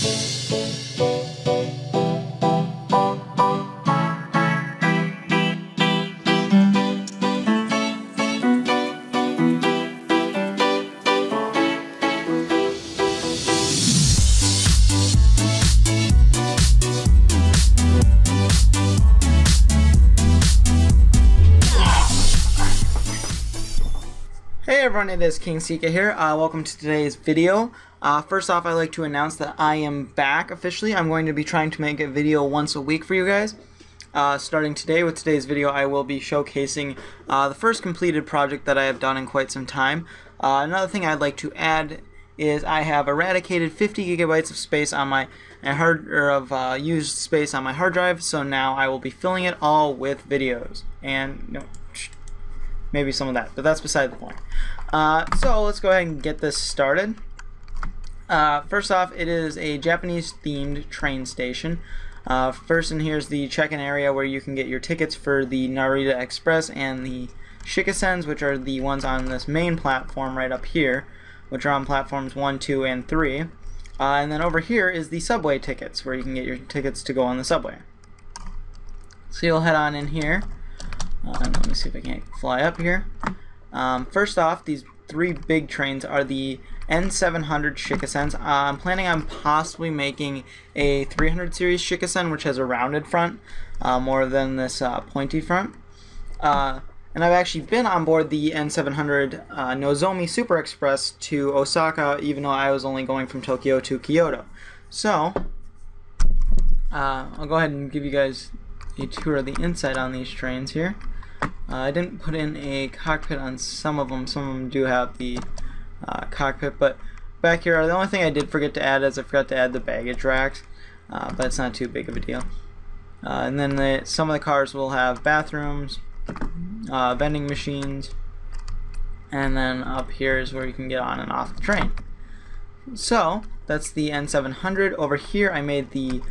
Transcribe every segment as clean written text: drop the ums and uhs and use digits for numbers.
Hey everyone, it is King Sika here. Welcome to today's video. First off, I'd like to announce that I am back officially. I'm going to be trying to make a video once a week for you guys. Starting today, with today's video, I will be showcasing the first completed project that I have done in quite some time. Another thing I'd like to add is I have eradicated 50 gigabytes of space on my used space on my hard drive. So now I will be filling it all with videos and maybe some of that, but that's beside the point. So let's go ahead and get this started. First off, it is a Japanese themed train station. First in here is the check-in area where you can get your tickets for the Narita Express and the Shinkansens, which are the ones on this main platform right up here, which are on platforms 1, 2, and 3. And then over here is the subway tickets, where you can get your tickets to go on the subway. So you'll head on in here. Let me see if I can fly up here. First off, these three big trains are the N700 Shinkansens. I'm planning on possibly making a 300 series Shinkansen, which has a rounded front more than this pointy front. And I've actually been on board the N700 Nozomi Super Express to Osaka, even though I was only going from Tokyo to Kyoto. So I'll go ahead and give you guys a tour of the inside on these trains here. I didn't put in a cockpit on some of them. Some of them do have the cockpit, but back here, the only thing I did forget to add is I forgot to add the baggage racks, but it's not too big of a deal. And then some of the cars will have bathrooms, vending machines, and then up here is where you can get on and off the train. So that's the N700. Over here I made the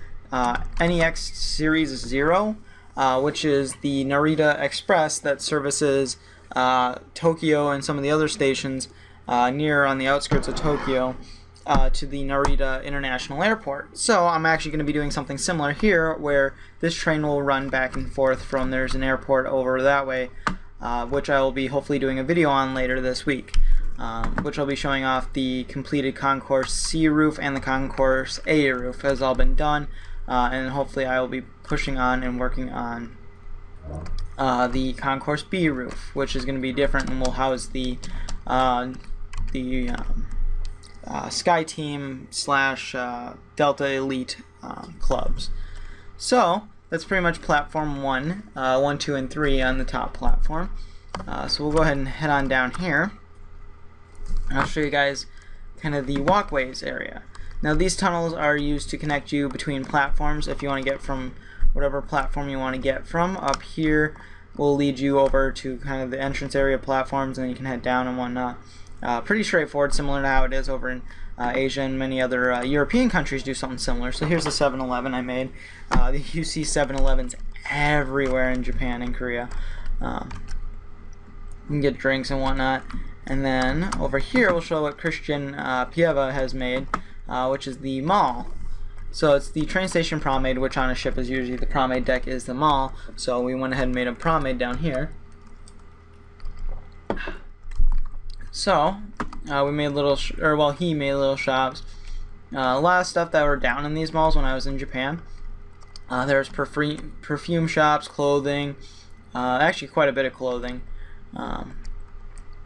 NEX Series 0, which is the Narita Express that services Tokyo and some of the other stations near on the outskirts of Tokyo to the Narita International Airport. So I'm actually going to be doing something similar here, where this train will run back and forth from there's an airport over that way, which I will be hopefully doing a video on later this week, which I'll be showing off the completed Concourse C roof, and the Concourse A roof has all been done. And hopefully I will be pushing on and working on the Concourse B roof, which is going to be different and will house the Sky Team / Delta Elite clubs. So that's pretty much platform 1, 1, 2, and 3 on the top platform. So we'll go ahead and head on down here. I'll show you guys kind of the walkways area. Now these tunnels are used to connect you between platforms if you want to get from whatever platform you want to get from. Up here will lead you over to kind of the entrance area platforms, and then you can head down and whatnot. Pretty straightforward, similar to how it is over in Asia, and many other European countries do something similar. So here's the 7-Eleven I made. You see 7-Elevens everywhere in Japan and Korea. You can get drinks and whatnot. And then over here we'll show what Christian Pieva has made, which is the mall. So it's the train station promenade, which on a ship is usually the promenade deck is the mall. So we went ahead and made a promenade down here. So we made he made little shops. A lot of stuff that were down in these malls when I was in Japan. There's perfume shops, clothing, actually quite a bit of clothing,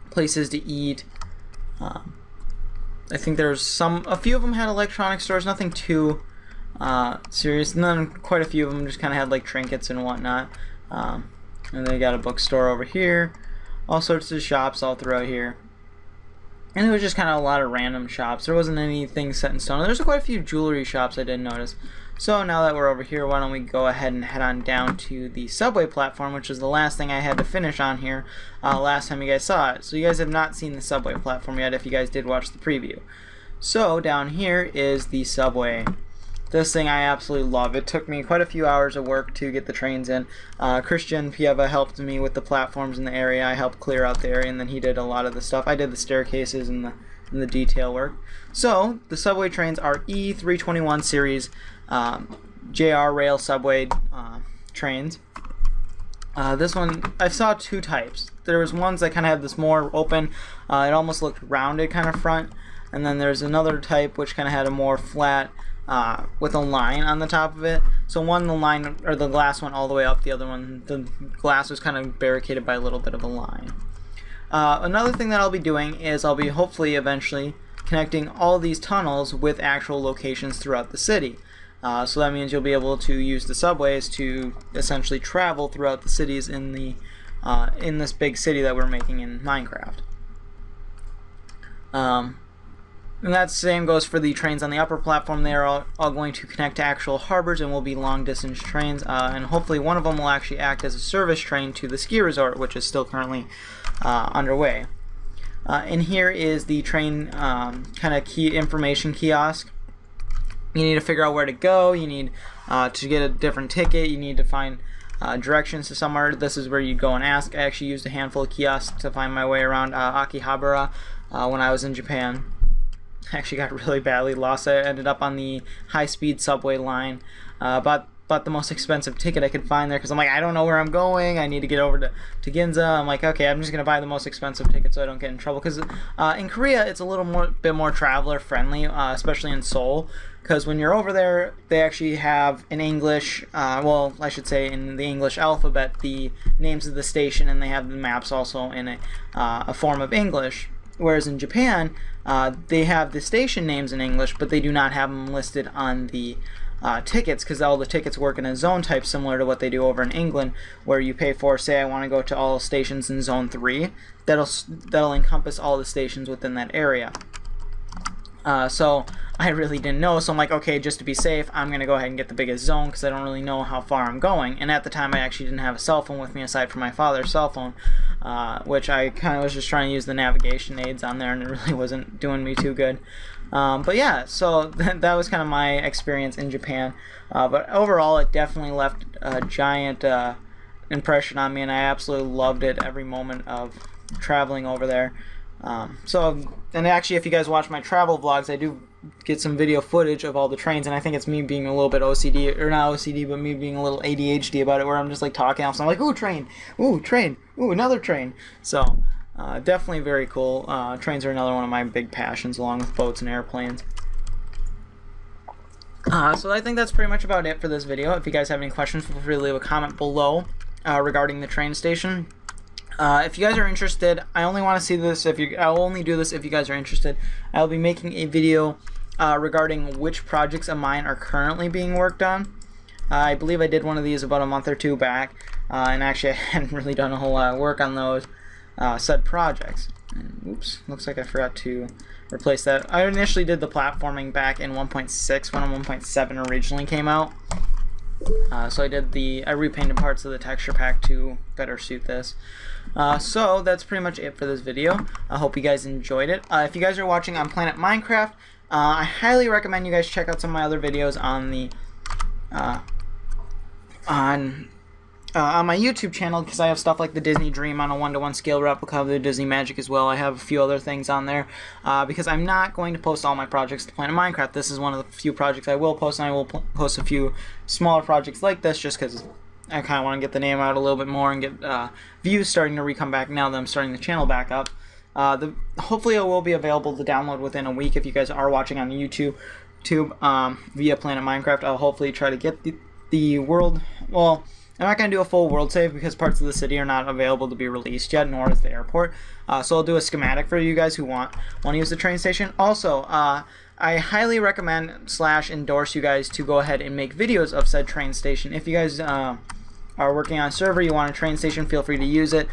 places to eat. I think there's a few of them had electronic stores, nothing too serious, and then quite a few of them just kind of had like trinkets and whatnot. And they got a bookstore over here, all sorts of shops all throughout here. And it was just kind of a lot of random shops. There wasn't anything set in stone. There's quite a few jewelry shops I didn't notice. So now that we're over here, why don't we go ahead and head on down to the subway platform, which is the last thing I had to finish on here last time you guys saw it. So you guys have not seen the subway platform yet if you guys did watch the preview. So down here is the subway This thing I absolutely love. It took me quite a few hours of work to get the trains in. Christian Pieva helped me with the platforms in the area. I helped clear out the area, and then he did a lot of the stuff. I did the staircases and the detail work. So the subway trains are E321 series JR Rail subway trains. This one, I saw two types. There was ones that kind of had this more open, it almost looked rounded kind of front, and then there's another type which kind of had a more flat with a line on the top of it. So one, the line or the glass went all the way up. The other one, the glass was kind of barricaded by a little bit of a line. Another thing that I'll be doing is I'll be hopefully eventually connecting all these tunnels with actual locations throughout the city. So that means you'll be able to use the subways to essentially travel throughout the cities in the in this big city that we're making in Minecraft. And that same goes for the trains on the upper platform. They are all going to connect to actual harbors and will be long distance trains, and hopefully one of them will actually act as a service train to the ski resort, which is still currently underway. And here is the train kind of key information kiosk. You need to figure out where to go, you need to get a different ticket, you need to find directions to somewhere. This is where you go and ask. I actually used a handful of kiosks to find my way around Akihabara when I was in Japan. I actually got really badly lost. I ended up on the high-speed subway line, bought the most expensive ticket I could find there because I'm like, I don't know where I'm going. I need to get over to Ginza. I'm like, okay, I'm just gonna buy the most expensive ticket so I don't get in trouble, because in Korea it's a little bit more traveler friendly, especially in Seoul, because when you're over there they actually have in English, well, I should say in the English alphabet, the names of the station, and they have the maps also in a form of English. Whereas in Japan, they have the station names in English, but they do not have them listed on the tickets, because all the tickets work in a zone type similar to what they do over in England, where you pay for, say I want to go to all stations in zone 3, that'll encompass all the stations within that area. So I really didn't know, so I'm like, okay, just to be safe, I'm going to go ahead and get the biggest zone, because I don't really know how far I'm going. And at the time I actually didn't have a cell phone with me aside from my father's cell phone, which I kind of was just trying to use the navigation aids on there, and it really wasn't doing me too good. But yeah, so that was kind of my experience in Japan. But overall, it definitely left a giant impression on me, and I absolutely loved it every moment of traveling over there. And actually, if you guys watch my travel vlogs, I do get some video footage of all the trains, and I think it's me being a little bit OCD, or not OCD, but me being a little ADHD about it, where I'm just like talking off, so I'm like, ooh, train, ooh, another train. So definitely very cool. Trains are another one of my big passions, along with boats and airplanes. So I think that's pretty much about it for this video. If you guys have any questions, feel free to leave a comment below regarding the train station. If you guys are interested, I only want to see this I'll only do this if you guys are interested. I'll be making a video regarding which projects of mine are currently being worked on. I believe I did one of these about a month or two back, and actually I hadn't really done a whole lot of work on those said projects. And, oops, looks like I forgot to replace that. I initially did the platforming back in 1.6 when 1.7 originally came out. So I repainted parts of the texture pack to better suit this. So that's pretty much it for this video. I hope you guys enjoyed it. If you guys are watching on Planet Minecraft, I highly recommend you guys check out some of my other videos on the on my YouTube channel, because I have stuff like the Disney Dream on a 1-to-1 scale replica of the Disney Magic as well. I have a few other things on there because I'm not going to post all my projects to Planet Minecraft. This is one of the few projects I will post, and I will post a few smaller projects like this just because I kind of want to get the name out a little bit more and get views starting to come back now that I'm starting the channel back up. Hopefully it will be available to download within a week if you guys are watching on YouTube via Planet Minecraft. I'll hopefully try to get the world, well, I'm not going to do a full world save because parts of the city are not available to be released yet, nor is the airport. So I'll do a schematic for you guys who want to use the train station. Also, I highly recommend / endorse you guys to go ahead and make videos of said train station. If you guys are working on a server, you want a train station, feel free to use it.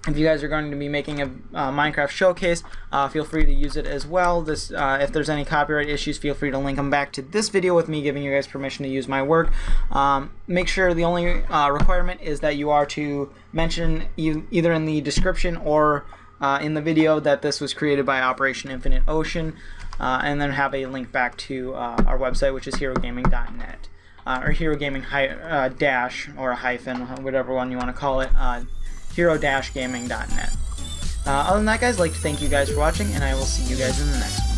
If you guys are going to be making a Minecraft showcase, feel free to use it as well. If there's any copyright issues, feel free to link them back to this video with me giving you guys permission to use my work. Make sure the only requirement is that you are to mention either in the description or in the video that this was created by Operation Infinite Ocean, and then have a link back to our website, which is herogaming.net, or herogaming dash or a hyphen, whatever one you want to call it, hero-gaming.net. Other than that, guys, I'd like to thank you guys for watching, and I will see you guys in the next one.